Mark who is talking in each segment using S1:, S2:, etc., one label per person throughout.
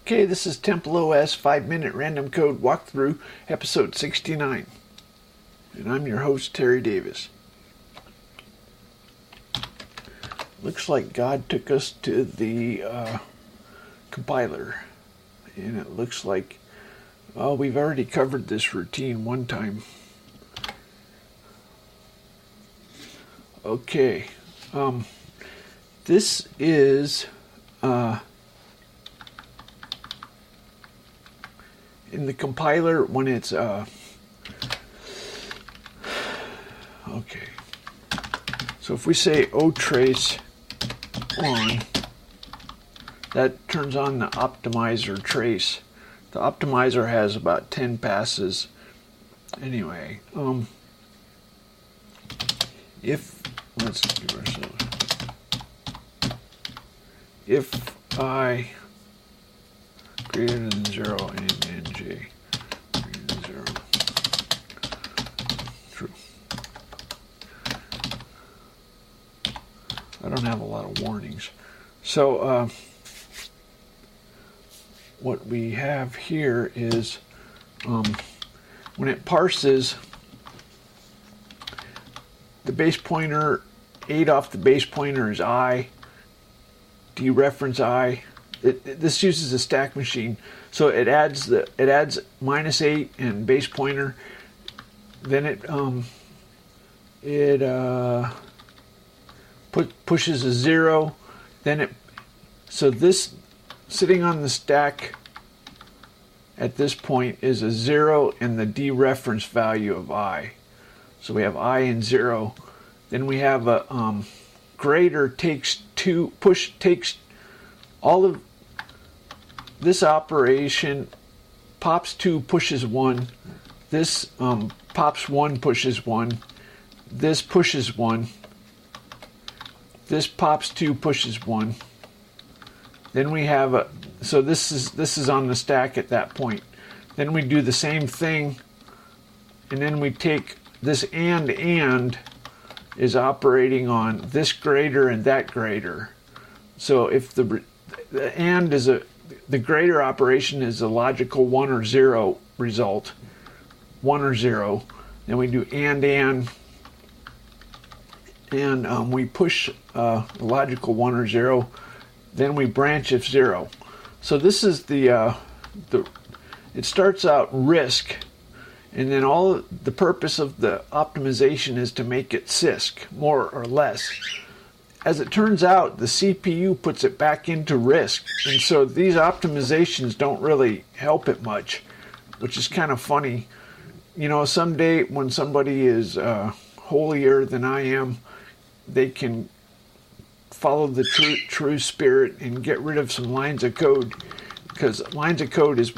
S1: Okay, this is TempleOS 5-minute random code walkthrough, episode 69. And I'm your host, Terry Davis. Looks like God took us to the compiler. And it looks like, well, we've already covered this routine one time. Okay. This is in the compiler when it's okay. So if we say otrace on, that turns on the optimizer trace. The optimizer has about 10 passes. Anyway, if let's give ourselves if I greater than 0 and j greater than 0, true. I don't have a lot of warnings. So what we have here is when it parses the base pointer, 8 off the base pointer is I, dereference I. This uses a stack machine, so it adds -8 and base pointer. Then it pushes a 0. Then so this sitting on the stack at this point is a 0 and the dereference value of I. So we have I and 0. Then we have a greater takes all of this operation, pops 2 pushes 1, this pops 1 pushes 1, this pushes 1, this pops 2 pushes 1. Then we have so this is on the stack at that point. Then we do the same thing, and then we take this and is operating on this greater and that greater. So if the and is the greater operation is a logical 1 or 0 result, 1 or 0. Then we do and we push a logical 1 or 0. Then we branch if 0. So this is it starts out RISC, and then all the purpose of the optimization is to make it CISC, more or less. As it turns out, the CPU puts it back into RISC, and so these optimizations don't really help it much, which is kind of funny. You know, someday when somebody is holier than I am, they can follow the true spirit and get rid of some lines of code, because lines of code is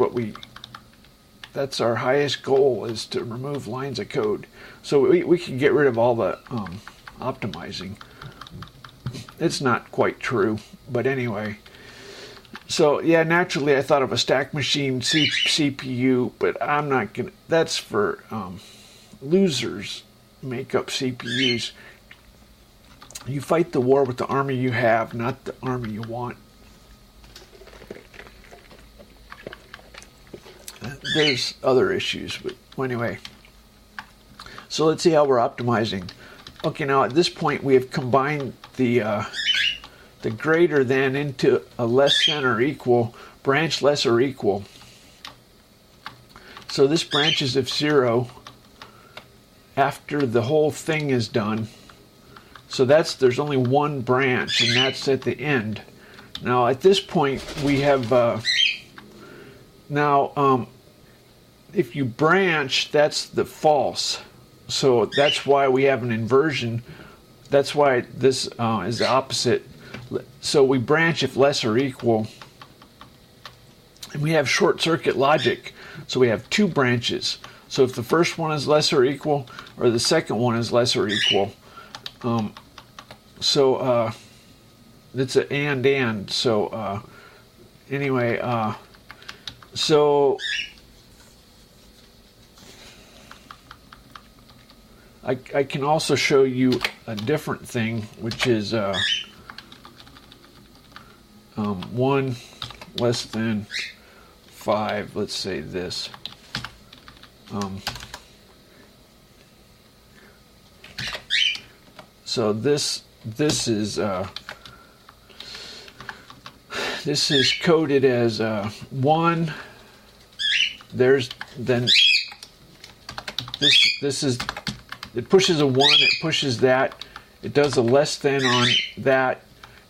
S1: that's our highest goal, is to remove lines of code. So we can get rid of all the optimizing. It's not quite true, but anyway. So yeah, naturally I thought of a stack machine CPU, but I'm not gonna. That's for losers. Make up CPUs. You fight the war with the army you have, not the army you want. There's other issues, but anyway. So let's see how we're optimizing. Okay, now at this point we have combined the greater than into a less than or equal, branch less or equal. So this branches if 0 after the whole thing is done. So there's only one branch, and that's at the end. Now at this point we have if you branch, that's the false. So that's why we have an inversion. That's why this is the opposite. So we branch if less or equal. And we have short circuit logic. So we have 2 branches. So if the first one is less or equal, or the second one is less or equal, it's an and. So anyway, so I can also show you a different thing, which is 1 less than 5, let's say this. So this is coded as 1. There's then this is, it pushes a 1, it pushes that, it does a less than on that.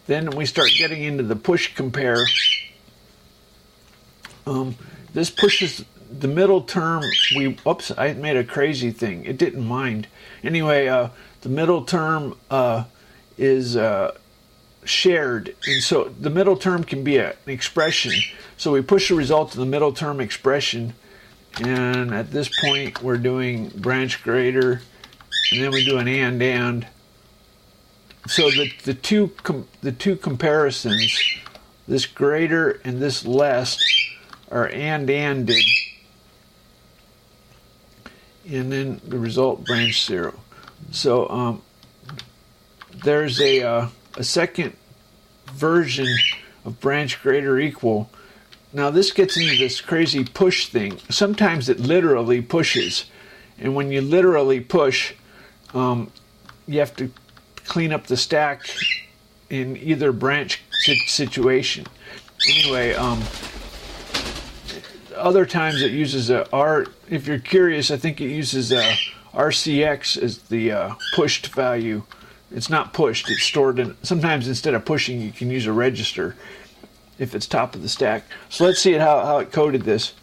S1: Then we start getting into the push compare. This pushes the middle term. Oops, I made a crazy thing. It didn't mind. Anyway, the middle term is shared, and so the middle term can be an expression. So we push the result to the middle term expression, and at this point we're doing branch greater, and then we do an and. So the two comparisons, this greater and this less, are and-ded, and then the result branch 0. So there's a second version of branch greater equal. Now this gets into this crazy push thing. Sometimes it literally pushes, and when you literally push, you have to clean up the stack in either branch situation. Anyway, other times it uses a R. If you're curious, I think it uses a RCX as the pushed value. It's not pushed, it's stored in. Sometimes instead of pushing, you can use a register if it's top of the stack. So let's see how it coded this.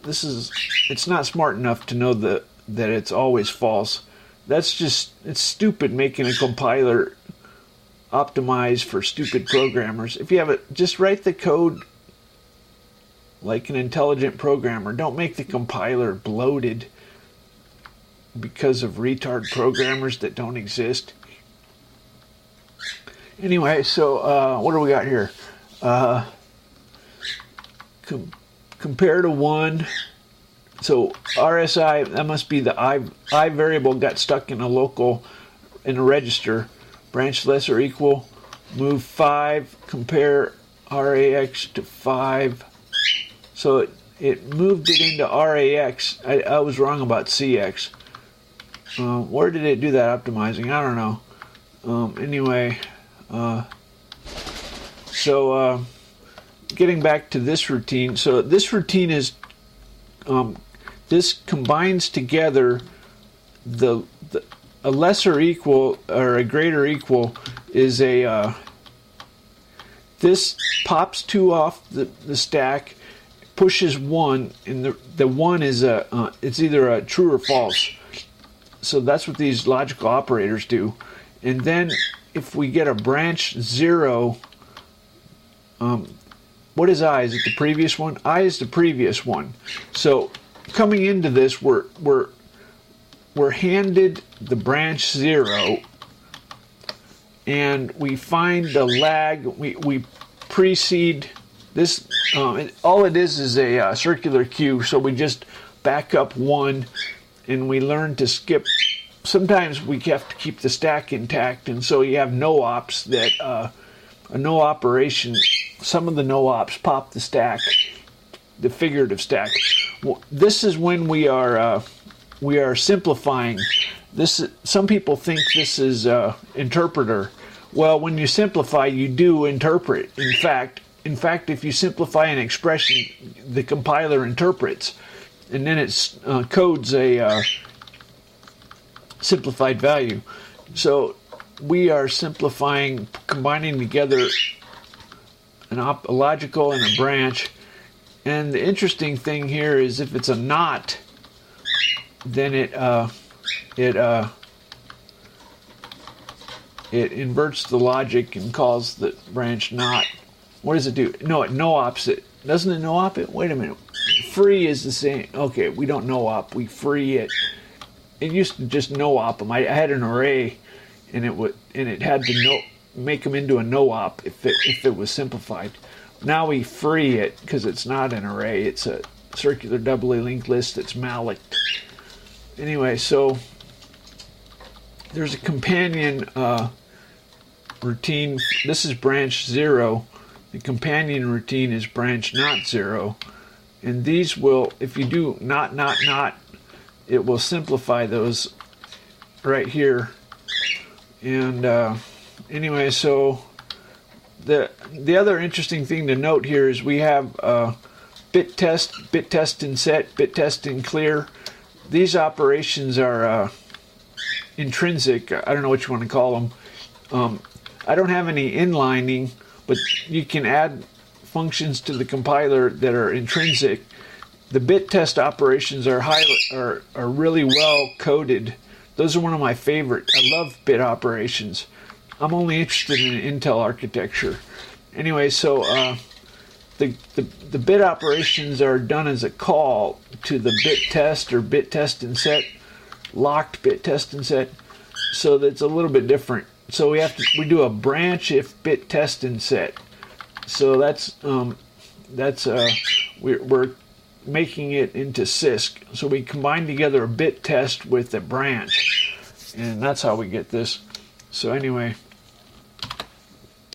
S1: It's not smart enough to know that it's always false. It's stupid making a compiler optimized for stupid programmers. If you have it, just write the code like an intelligent programmer. Don't make the compiler bloated because of retard programmers that don't exist. Anyway, so what do we got here? Compare to 1. So RSI, that must be the I variable got stuck in a register. Branch less or equal, move 5, compare RAX to 5. So it moved it into RAX. I was wrong about CX. Where did it do that optimizing? I don't know. Anyway, so getting back to this routine. So this routine is this combines together a lesser equal or a greater equal is this pops 2 off the stack, pushes 1, and the 1 is it's either a true or false. So that's what these logical operators do. And then if we get a branch 0, what is I? Is it the previous one? I is the previous one. So coming into this, we're handed the branch 0, and we find the lag. We precede this. All it is a circular queue. So we just back up 1, and we learn to skip. Sometimes we have to keep the stack intact, and so you have no ops that a no operation. Some of the no ops pop the stack, the figurative stack. This is when we are simplifying. Some people think this is interpreter. Well, when you simplify, you do interpret. In fact, if you simplify an expression, the compiler interprets, and then it codes a simplified value. So we are simplifying, combining together a logical and a branch. And the interesting thing here is if it's a not, then it inverts the logic and calls the branch not. What does it do? No, it no-ops it. Doesn't it no-op it? Wait a minute. Free is the same. Okay, we don't no-op. We free it. It used to just no-op them. I had an array, and it had to make them into a no-op if it was simplified. Now we free it because it's not an array. It's a circular doubly linked list that's mallocked. Anyway, so there's a companion routine. This is branch 0, The companion routine is branch not 0. And these will, if you do not, it will simplify those right here. And anyway, so the other interesting thing to note here is we have bit test and set, bit test and clear. These operations are intrinsic. I don't know what you want to call them. I don't have any inlining, but you can add functions to the compiler that are intrinsic. The bit test operations are really well coded. Those are one of my favorite. I love bit operations. I'm only interested in Intel architecture. Anyway, so the bit operations are done as a call to the bit test or bit test and set, locked bit test and set. So that's a little bit different. So we do a branch if bit test and set. So we're making it into sysc. So we combine together a bit test with a branch, and that's how we get this. So anyway.